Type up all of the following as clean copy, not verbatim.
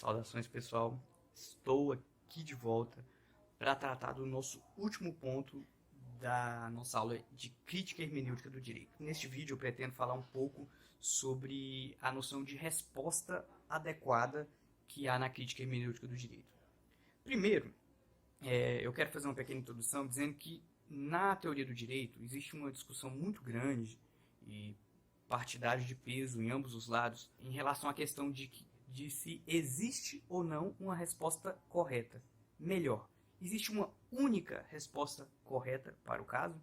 Saudações, pessoal. Estou aqui de volta para tratar do nosso último ponto da nossa aula de crítica hermenêutica do direito. Neste vídeo eu pretendo falar um pouco sobre a noção de resposta adequada que há na crítica hermenêutica do direito. Primeiro, eu quero fazer uma pequena introdução dizendo que na teoria do direito existe uma discussão muito grande e partidária de peso em ambos os lados em relação à questão de se existe ou não uma resposta correta. Melhor, existe uma única resposta correta para o caso?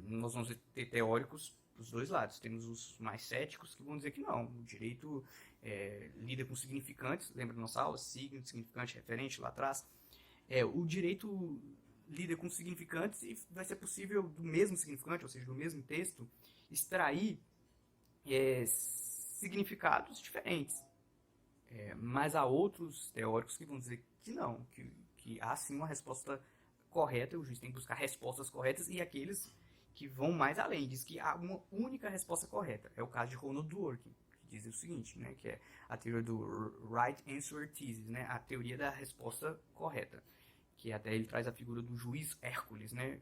Nós vamos ter teóricos dos dois lados. Temos os mais céticos que vão dizer que não. O direito lida com significantes, lembra da nossa aula? Signo, significante, referente lá atrás. O direito lida com significantes e vai ser possível do mesmo significante, ou seja, do mesmo texto, extrair significados diferentes. Mas há outros teóricos que vão dizer que não, que há sim uma resposta correta, o juiz tem que buscar respostas corretas, e aqueles que vão mais além, diz que há uma única resposta correta. É o caso de Ronald Dworkin, que diz o seguinte, né, que é a teoria do Right Answer Thesis, né, a teoria da resposta correta, que até ele traz a figura do juiz Hércules, né,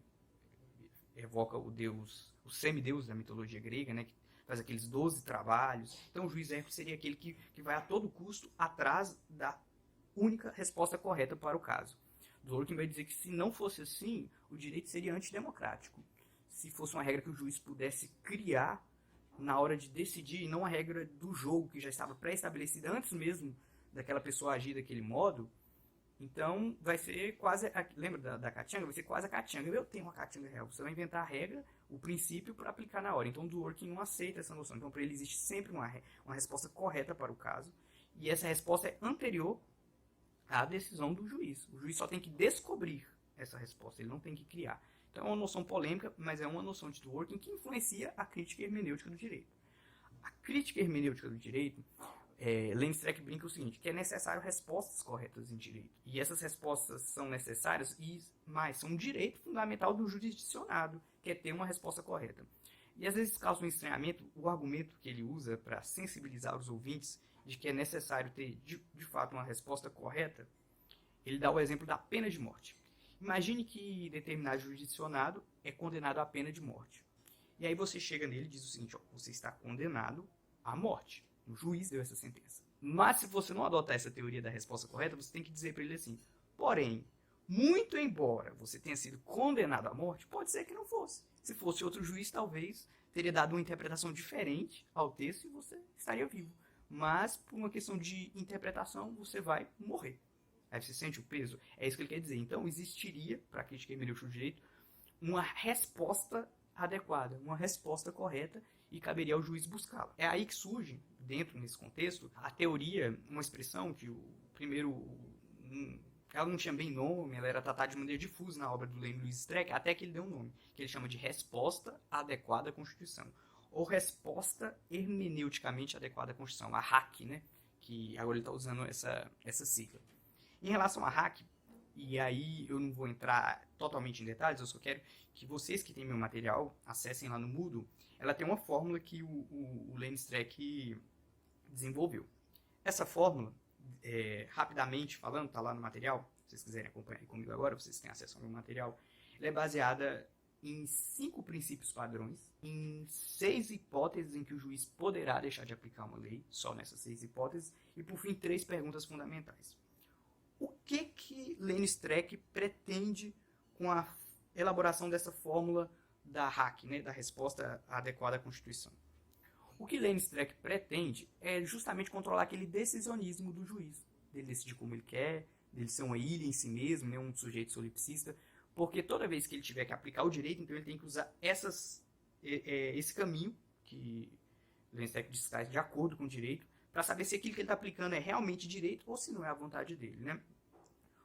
evoca o deus, o semideus da mitologia grega, né, que faz aqueles 12 trabalhos. Então o juiz Hércules seria aquele que vai a todo custo atrás da única resposta correta para o caso. Dworkin vai dizer que se não fosse assim, o direito seria antidemocrático. Se fosse uma regra que o juiz pudesse criar na hora de decidir, e não uma regra do jogo que já estava pré-estabelecida antes mesmo daquela pessoa agir daquele modo, então vai ser quase, lembra da Catianga? Vai ser quase a Catianga. Eu tenho uma Catianga real. Você vai inventar a regra, o princípio, para aplicar na hora. Então Dworkin não aceita essa noção. Então para ele existe sempre uma resposta correta para o caso. E essa resposta é anterior à decisão do juiz. O juiz só tem que descobrir essa resposta, ele não tem que criar. Então é uma noção polêmica, mas é uma noção de Dworkin que influencia a crítica hermenêutica do direito. A crítica hermenêutica do direito, Landstreck brinca o seguinte, que é necessário respostas corretas em direito. E essas respostas são necessárias e mais, são um direito fundamental do jurisdicionado, que é ter uma resposta correta. E às vezes causa um estranhamento o argumento que ele usa para sensibilizar os ouvintes de que é necessário ter, de fato, uma resposta correta. Ele dá o exemplo da pena de morte. Imagine que determinado jurisdicionado é condenado à pena de morte. E aí você chega nele e diz o seguinte, ó, você está condenado à morte. O juiz deu essa sentença. Mas se você não adotar essa teoria da resposta correta, você tem que dizer para ele assim, porém, muito embora você tenha sido condenado à morte, pode ser que não fosse. Se fosse outro juiz, talvez teria dado uma interpretação diferente ao texto e você estaria vivo. Mas, por uma questão de interpretação, você vai morrer. Aí você sente o peso? É isso que ele quer dizer. Então, existiria, para a crítica hermenêutica do direito, uma resposta adequada, uma resposta correta, e caberia ao juiz buscá-la. É aí que surge, dentro desse contexto, a teoria, uma expressão que o primeiro... ela não tinha bem nome, ela era tratada de maneira difusa na obra do Landstreck, até que ele deu um nome, que ele chama de resposta adequada à Constituição. Ou resposta hermeneuticamente adequada à Constituição, a RAC, né? Que agora ele está usando essa sigla. Em relação à RAC, e aí eu não vou entrar totalmente em detalhes, eu só quero que vocês que têm meu material acessem lá no Moodle. Ela tem uma fórmula que o Landstreck desenvolveu. Essa fórmula, rapidamente falando, está lá no material, se vocês quiserem acompanhar comigo agora, vocês têm acesso ao meu material, ela é baseada em 5 princípios padrões, em 6 hipóteses em que o juiz poderá deixar de aplicar uma lei, só nessas 6 hipóteses, e por fim 3 perguntas fundamentais. O que Landstreck pretende com a elaboração dessa fórmula da RAC, né, da resposta adequada à Constituição? O que Landstreck pretende é justamente controlar aquele decisionismo do juiz, dele decidir como ele quer, dele ser uma ilha em si mesmo, né, um sujeito solipsista, porque toda vez que ele tiver que aplicar o direito, então ele tem que usar esse caminho que Landstreck descreve de acordo com o direito, para saber se aquilo que ele está aplicando é realmente direito ou se não é a vontade dele, né?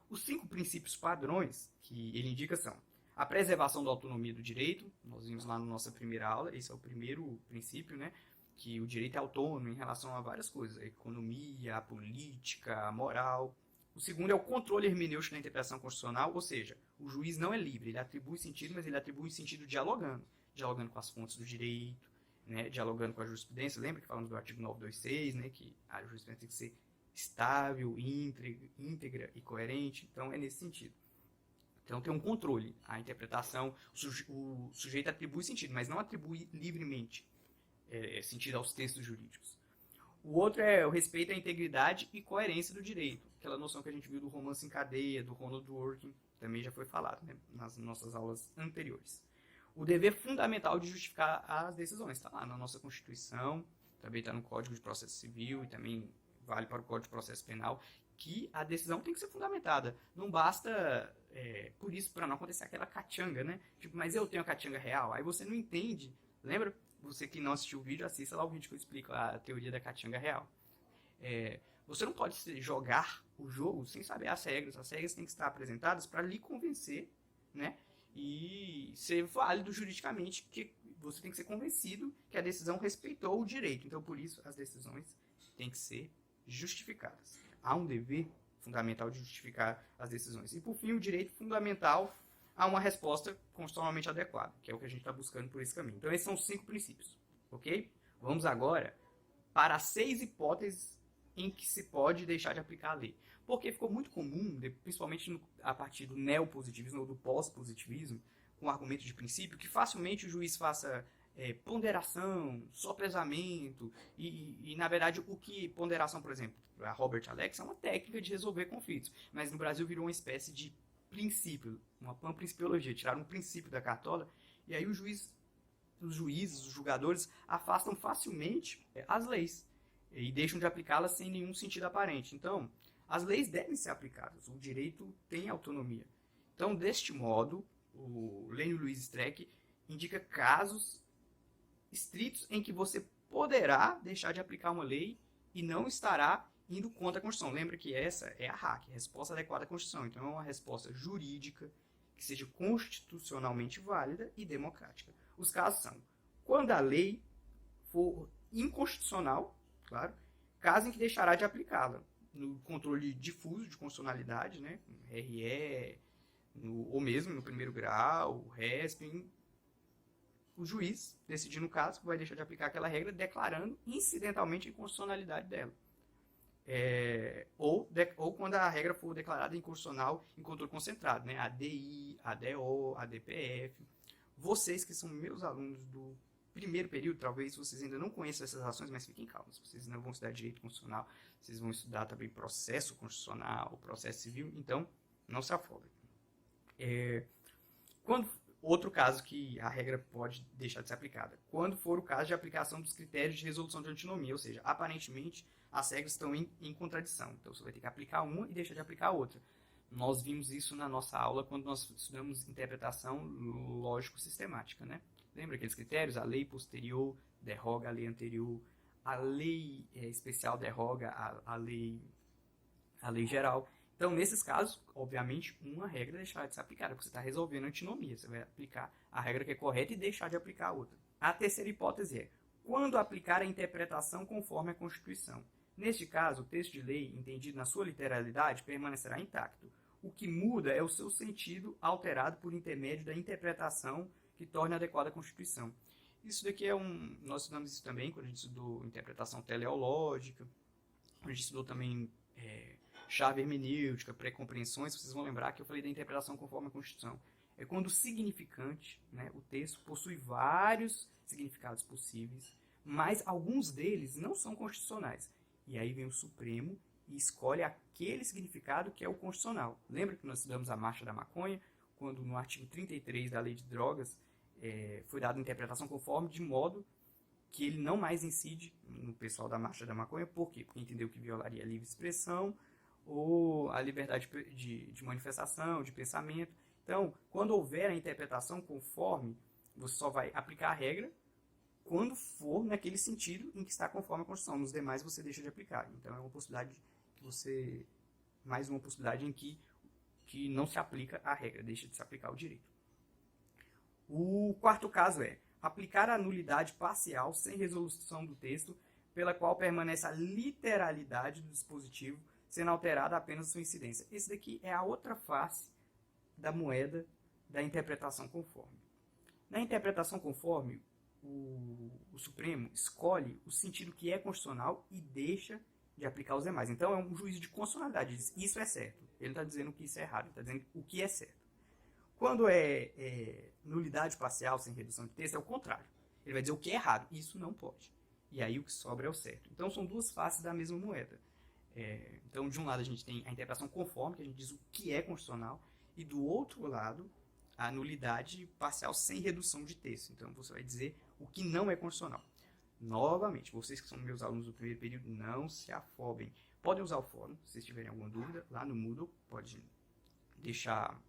Os 5 princípios padrões que ele indica são a preservação da autonomia do direito, nós vimos lá na nossa primeira aula, esse é o primeiro princípio, né? Que o direito é autônomo em relação a várias coisas, a economia, a política, a moral. O segundo é o controle hermenêutico da interpretação constitucional, ou seja, o juiz não é livre, ele atribui sentido, mas ele atribui sentido dialogando com as fontes do direito, né, dialogando com a jurisprudência. Lembra que falamos do artigo 926, né, que a jurisprudência tem que ser estável, íntegra e coerente. Então é nesse sentido. Então tem um controle. A interpretação, o sujeito atribui sentido, mas não atribui livremente sentido aos textos jurídicos. O outro é o respeito à integridade e coerência do direito. Aquela noção que a gente viu do romance em cadeia, do Ronald Dworkin, também já foi falado, né, nas nossas aulas anteriores. O dever fundamental de justificar as decisões está lá na nossa Constituição, também está no Código de Processo Civil e também vale para o Código de Processo Penal, que a decisão tem que ser fundamentada. Não basta, por isso, para não acontecer aquela cachanga, né? Tipo, mas eu tenho a cachanga real. Aí você não entende. Lembra? Você que não assistiu o vídeo, assista lá o vídeo que eu explico a teoria da cachanga real. Você não pode jogar o jogo sem saber as regras. As regras têm que estar apresentadas para lhe convencer, né? E ser válido juridicamente, que você tem que ser convencido que a decisão respeitou o direito. Então, por isso, as decisões têm que ser justificadas. Há um dever fundamental de justificar as decisões. E, por fim, o direito fundamental a uma resposta constitucionalmente adequada, que é o que a gente está buscando por esse caminho. Então, esses são os 5 princípios, ok? Vamos agora para as 6 hipóteses em que se pode deixar de aplicar a lei. Porque ficou muito comum, principalmente a partir do neopositivismo ou do pós-positivismo, com o argumento de princípio, que facilmente o juiz faça ponderação, sopesamento, e na verdade, o que ponderação, por exemplo, a Robert Alex é uma técnica de resolver conflitos, mas no Brasil virou uma espécie de princípio, uma panprincipiologia, tiraram um princípio da cartola, e aí os juízes, os julgadores, afastam facilmente as leis, e deixam de aplicá-las sem nenhum sentido aparente. Então, as leis devem ser aplicadas, o direito tem autonomia. Então, deste modo, o Lênio Luiz Streck indica casos estritos em que você poderá deixar de aplicar uma lei e não estará indo contra a Constituição. Lembra que essa é a RAC, Resposta Adequada à Constituição. Então, é uma resposta jurídica que seja constitucionalmente válida e democrática. Os casos são quando a lei for inconstitucional, claro, caso em que deixará de aplicá-la, no controle difuso de constitucionalidade, né, RE, ou mesmo no primeiro grau, RESP, o juiz decidir no caso que vai deixar de aplicar aquela regra, declarando incidentalmente a inconstitucionalidade dela. Ou quando a regra for declarada inconstitucional em controle concentrado, né? ADI, ADO, ADPF. Vocês que são meus alunos do primeiro período, talvez vocês ainda não conheçam essas ações, mas fiquem calmos. Vocês ainda vão estudar direito constitucional, vocês vão estudar também processo constitucional, processo civil, então não se afoguem. Outro caso que a regra pode deixar de ser aplicada, quando for o caso de aplicação dos critérios de resolução de antinomia, ou seja, aparentemente as regras estão em contradição, então você vai ter que aplicar uma e deixar de aplicar a outra. Nós vimos isso na nossa aula quando nós estudamos interpretação lógico-sistemática, né? Lembra aqueles critérios? A lei posterior derroga a lei anterior, a lei especial derroga a lei geral. Então, nesses casos, obviamente, uma regra deixará de ser aplicada, porque você está resolvendo a antinomia. Você vai aplicar a regra que é correta e deixar de aplicar a outra. A terceira hipótese é quando aplicar a interpretação conforme a Constituição. Neste caso, o texto de lei, entendido na sua literalidade, permanecerá intacto. O que muda é o seu sentido alterado por intermédio da interpretação que torne adequada a Constituição. Isso daqui nós estudamos isso também quando a gente estudou interpretação teleológica, quando a gente estudou também chave hermenêutica, pré-compreensões. Vocês vão lembrar que eu falei da interpretação conforme a Constituição. É quando o significante, né, o texto, possui vários significados possíveis, mas alguns deles não são constitucionais. E aí vem o Supremo e escolhe aquele significado que é o constitucional. Lembra que nós estudamos a marcha da maconha, quando no artigo 33 da Lei de Drogas foi dada interpretação conforme, de modo que ele não mais incide no pessoal da marcha da maconha. Por quê? Porque entendeu que violaria a livre expressão ou a liberdade de manifestação, de pensamento. Então, quando houver a interpretação conforme, você só vai aplicar a regra quando for naquele sentido em que está conforme a Constituição. Nos demais, você deixa de aplicar. Então, é uma possibilidade que mais uma possibilidade em que não se aplica a regra, deixa de se aplicar o direito. O quarto caso é aplicar a nulidade parcial sem resolução do texto, pela qual permanece a literalidade do dispositivo, sendo alterada apenas sua incidência. Esse daqui é a outra face da moeda da interpretação conforme. Na interpretação conforme, o Supremo escolhe o sentido que é constitucional e deixa de aplicar os demais. Então, é um juízo de constitucionalidade. Diz, isso é certo. Ele não está dizendo que isso é errado, ele está dizendo o que é certo. Quando é nulidade parcial, sem redução de texto, é o contrário. Ele vai dizer o que é errado. Isso não pode. E aí o que sobra é o certo. Então, são duas faces da mesma moeda. Então, de um lado, a gente tem a interpretação conforme, que a gente diz o que é constitucional, e do outro lado, a nulidade parcial sem redução de texto. Então, você vai dizer o que não é constitucional. Novamente, vocês que são meus alunos do primeiro período, não se afobem. Podem usar o fórum, se vocês tiverem alguma dúvida, lá no Moodle, pode deixar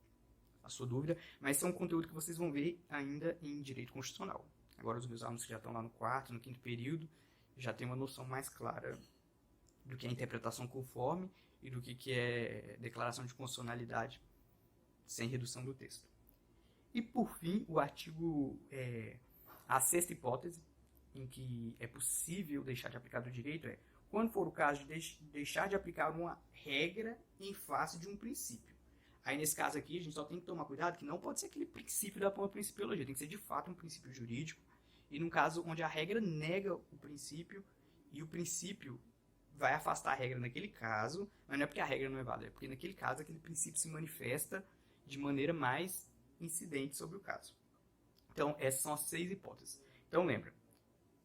a sua dúvida, mas esse é um conteúdo que vocês vão ver ainda em Direito Constitucional. Agora, os meus alunos que já estão lá no quarto, no quinto período, já têm uma noção mais clara do que é interpretação conforme e do que é declaração de constitucionalidade sem redução do texto. E, por fim, o artigo, a sexta hipótese, em que é possível deixar de aplicar o direito quando for o caso de deixar de aplicar uma regra em face de um princípio. Aí, nesse caso aqui, a gente só tem que tomar cuidado que não pode ser aquele princípio da principiologia, tem que ser de fato um princípio jurídico, e num caso onde a regra nega o princípio, e o princípio vai afastar a regra naquele caso, mas não é porque a regra não é válida, é porque naquele caso aquele princípio se manifesta de maneira mais incidente sobre o caso. Então, essas são as 6 hipóteses. Então, lembra,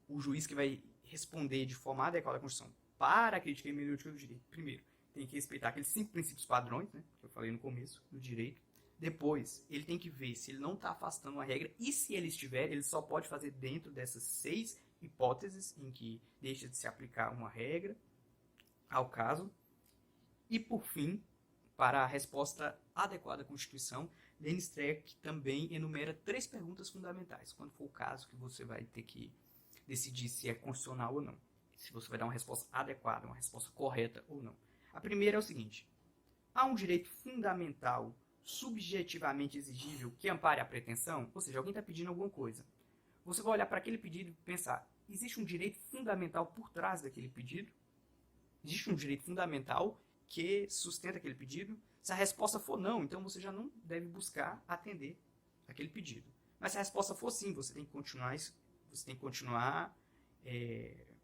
o juiz que vai responder de forma adequada à Constituição para a crítica hermenêutica do direito, primeiro, tem que respeitar aqueles 5 princípios padrões, né, que eu falei no começo, do direito. Depois, ele tem que ver se ele não está afastando uma regra, e se ele estiver, ele só pode fazer dentro dessas 6 hipóteses em que deixa de se aplicar uma regra ao caso. E, por fim, para a resposta adequada à Constituição, Denis Streck também enumera 3 perguntas fundamentais, quando for o caso que você vai ter que decidir se é constitucional ou não, se você vai dar uma resposta adequada, uma resposta correta ou não. A primeira é o seguinte: há um direito fundamental subjetivamente exigível que ampare a pretensão? Ou seja, alguém está pedindo alguma coisa. Você vai olhar para aquele pedido e pensar, existe um direito fundamental por trás daquele pedido? Existe um direito fundamental que sustenta aquele pedido? Se a resposta for não, então você já não deve buscar atender aquele pedido. Mas se a resposta for sim, você tem que continuar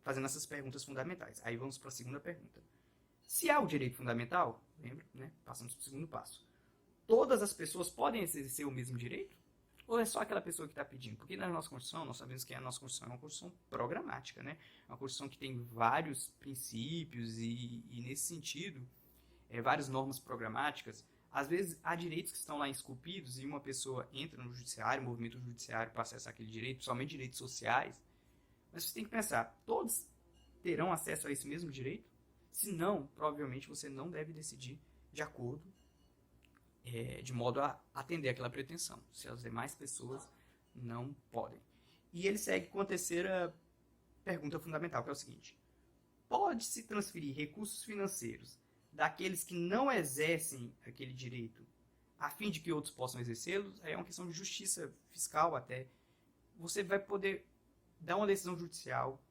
fazendo essas perguntas fundamentais. Aí vamos para a segunda pergunta. Se há o direito fundamental, lembra, né? Passamos para o segundo passo. Todas as pessoas podem exercer o mesmo direito? Ou é só aquela pessoa que está pedindo? Porque na nossa Constituição, nós sabemos que a nossa Constituição é uma Constituição programática, né? Uma Constituição que tem vários princípios e nesse sentido, várias normas programáticas. Às vezes, há direitos que estão lá esculpidos e uma pessoa entra no judiciário, movimento judiciário para acessar aquele direito, principalmente direitos sociais. Mas você tem que pensar, todos terão acesso a esse mesmo direito? Se não, provavelmente você não deve decidir de acordo, de modo a atender aquela pretensão, se as demais pessoas não podem. E ele segue com a terceira pergunta fundamental, que é o seguinte: pode-se transferir recursos financeiros daqueles que não exercem aquele direito a fim de que outros possam exercê-los? É uma questão de justiça fiscal até. Você vai poder dar uma decisão judicial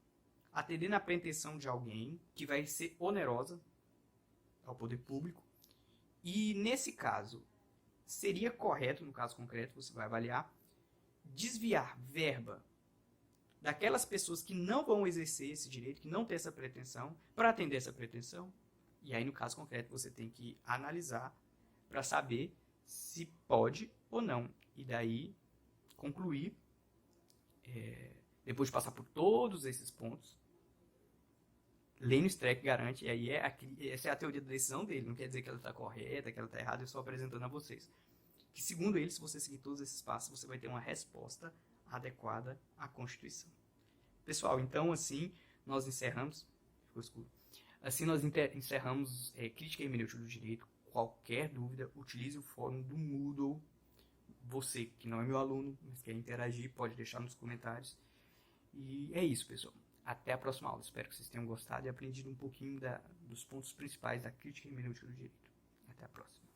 atendendo à pretensão de alguém que vai ser onerosa ao poder público. E, nesse caso, seria correto, no caso concreto, você vai avaliar, desviar verba daquelas pessoas que não vão exercer esse direito, que não têm essa pretensão, para atender essa pretensão. E aí, no caso concreto, você tem que analisar para saber se pode ou não. E daí, concluir, depois de passar por todos esses pontos, Denis Streck garante, e aí essa é a teoria da decisão dele, não quer dizer que ela está correta, que ela está errada, eu estou apresentando a vocês. Que, segundo ele, se você seguir todos esses passos, você vai ter uma resposta adequada à Constituição. Pessoal, então, assim, nós encerramos... Ficou escuro. Assim, nós encerramos Crítica Hermenêutica do Direito. Qualquer dúvida, utilize o fórum do Moodle. Você, que não é meu aluno, mas quer interagir, pode deixar nos comentários. E é isso, pessoal. Até a próxima aula. Espero que vocês tenham gostado e aprendido um pouquinho dos pontos principais da Crítica Hermenêutica do Direito. Até a próxima.